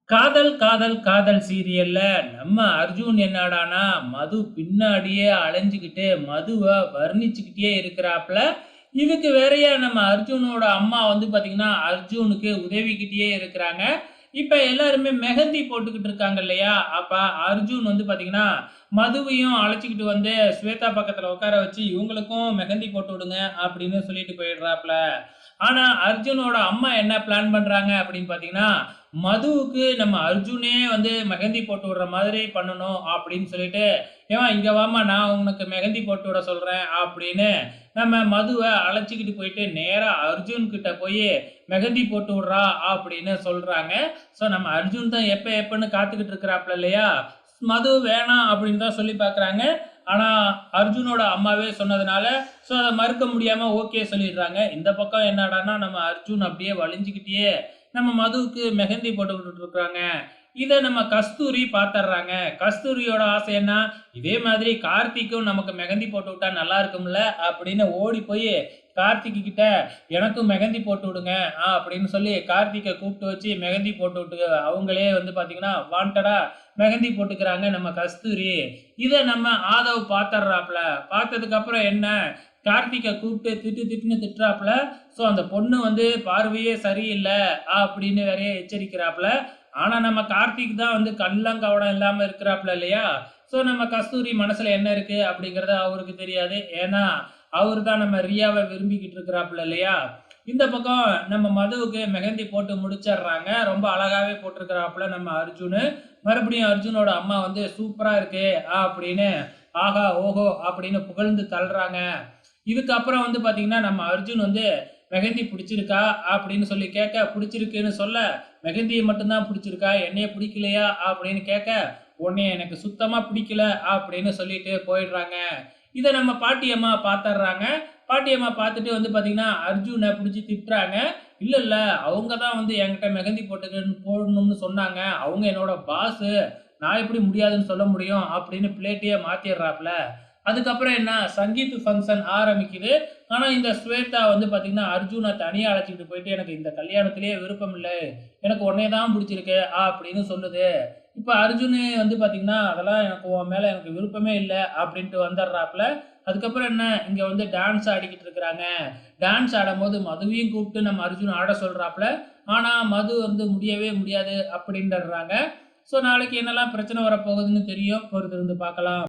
காதல் காதல் காதல் சீரியல்ல நம்ம அர்ஜுன் என்னடான்னா மது பின்னாடியே அலைஞ்சுக்கிட்டு மதுவ வர்ணிச்சுக்கிட்டே இருக்கிறாப்புல. இதுக்கு வேறயா நம்ம அர்ஜுனோட அம்மா வந்து பாத்தீங்கன்னா அர்ஜுனுக்கு உதவிக்கிட்டே இருக்கிறாங்க. இப்ப எல்லாருமே மெஹந்தி போட்டுக்கிட்டு இருக்காங்க இல்லையா? அப்ப அர்ஜுன் வந்து பாத்தீங்கன்னா மதுவையும் அழைச்சுக்கிட்டு வந்து ஸ்வேதா பக்கத்துல உட்கார வச்சு இவங்களுக்கும் மெஹந்தி போட்டு விடுங்க அப்படின்னு சொல்லிட்டு போயிடுறாப்புல. ஆனா அர்ஜுனோட அம்மா என்ன பிளான் பண்றாங்க அப்படின்னு பாத்தீங்கன்னா, மதுவுக்கு நம்ம அர்ஜுனே வந்து மெஹந்தி போட்டு விடுற மாதிரி பண்ணணும் அப்படின்னு சொல்லிட்டு, "ஏம்மா இங்க வாம்மா நான் உனக்கு மெஹந்தி போட்டு விட சொல்றேன்" அப்படின்னு நம்ம மதுவ அழைச்சுக்கிட்டு போயிட்டு நேரா அர்ஜுன் கிட்ட போயி மெஹந்தி போட்டு விடுறா அப்படின்னு சொல்றாங்க. ஸோ நம்ம அர்ஜுன் தான் எப்ப எப்பன்னு காத்துக்கிட்டு இருக்கிறாப்ல இல்லையா? மது வேணாம் அப்படின்னு தான் சொல்லி பார்க்குறாங்க. ஆனா அர்ஜுனோட அம்மாவே சொன்னதுனால, ஸோ அத மறுக்க முடியாம ஓகே சொல்லிடுறாங்க. இந்த பக்கம் என்னடான்னா நம்ம அர்ஜுன் அப்படியே வலிஞ்சுக்கிட்டே நம்ம மதுவுக்கு மெஹந்தி போட்டு விட்டுட்டு இருக்காங்க. இத நம்ம கஸ்தூரி பாத்துர்றாங்க. கஸ்தூரியோட ஆசை என்ன? இதே மாதிரி கார்த்திக்கும் நமக்கு மெஹந்தி போட்டு விட்டா நல்லா இருக்கும்ல அப்படின்னு ஓடி போய் கார்த்திக் கிட்ட எனக்கும் மெஹந்தி போட்டு விடுங்க அப்படின்னு சொல்லி கார்த்திகை கூப்பிட்டு வச்சு மெஹந்தி போட்டு விட்டு அவங்களே வந்து பாத்தீங்கன்னா வாண்டடா மெஹந்தி போட்டுக்கிறாங்க நம்ம கஸ்தூரி. இத நம்ம ஆதவ் பாத்துர்றாப்ல. பார்த்ததுக்கு அப்புறம் என்ன, கார்த்திகை கூப்பிட்டு திட்டு திட்டுன்னு திட்டுறாப்புல. ஸோ அந்த பொண்ணு வந்து பார்வையே சரியில்லை அப்படின்னு வேற எச்சரிக்கிறாப்புல. ஆனா நம்ம கார்த்திக் தான் வந்து கள்ளங்கவடம் இல்லாம இருக்கிறாப்புல இல்லையா? ஸோ நம்ம கஸ்தூரி மனசுல என்ன இருக்கு அப்படிங்கிறது அவருக்கு தெரியாது. ஏன்னா அவரு தான் நம்ம ரியாவை விரும்பிக்கிட்டு இருக்கிறாப்புல இல்லையா? இந்த பக்கம் நம்ம மதுவுக்கு மெஹந்தி போட்டு முடிச்சிடுறாங்க. ரொம்ப அழகாவே போட்டிருக்கிறாப்புல நம்ம அர்ஜுனு. மறுபடியும் அர்ஜுனோட அம்மா வந்து சூப்பரா இருக்கு அப்படின்னு ஆஹா ஓஹோ அப்படின்னு புகழ்ந்து தள்ளுறாங்க. இதுக்கப்புறம் வந்து பாத்தீங்கன்னா நம்ம அர்ஜுன் வந்து மெஹந்தி பிடிச்சிருக்கா அப்படின்னு சொல்லி கேட்க, பிடிச்சிருக்குன்னு சொல்ல, மெஹந்தியை மட்டும்தான் பிடிச்சிருக்கா என்னைய பிடிக்கலையா அப்படின்னு கேட்க, உன்னைய எனக்கு சுத்தமா பிடிக்கல அப்படின்னு சொல்லிட்டு போயிடுறாங்க. இதை நம்ம பாட்டியம்மா பாத்துடுறாங்க. பாட்டியம்மா பார்த்துட்டு வந்து பாத்தீங்கன்னா அர்ஜுனை பிடிச்சி திட்டுறாங்க. இல்ல இல்ல அவங்க தான் வந்து என்கிட்ட மெஹந்தி போடணும்னு சொன்னாங்க. அவங்க என்னோட பாஸ். நான் எப்படி முடியாதுன்னு சொல்ல முடியும் அப்படின்னு பிளேட்டையே மாத்திடுறாப்ல. அதுக்கப்புறம் என்ன சங்கீத் ஃபங்க்ஷன் ஆரம்பிக்குது. ஆனா இந்த ஸ்வேதா வந்து பாத்தீங்கன்னா அர்ஜுனை தனியா அழைச்சிட்டு போயிட்டு எனக்கு இந்த கல்யாணத்திலேயே விருப்பம் இல்லை, எனக்கு உன்னைய தான் பிடிச்சிருக்கு அப்படின்னு சொல்லுது. இப்ப அர்ஜுனு வந்து பாத்தீங்கன்னா அதெல்லாம் எனக்கு உன் மேல எனக்கு விருப்பமே இல்லை அப்படின்ட்டு வந்துடுறாப்புல. அதுக்கப்புறம் என்ன இங்க வந்து டான்ஸ் ஆடிக்கிட்டு இருக்கிறாங்க. டான்ஸ் ஆடும்போது மதுவையும் கூப்பிட்டு நம்ம அர்ஜுன் ஆட சொல்றாப்புல. ஆனா மது வந்து முடியவே முடியாது அப்படின்றாங்க. ஸோ நாளைக்கு என்னெல்லாம் பிரச்சனை வரப்போகுதுன்னு தெரியும். பொறுத்திருந்து பார்க்கலாம்.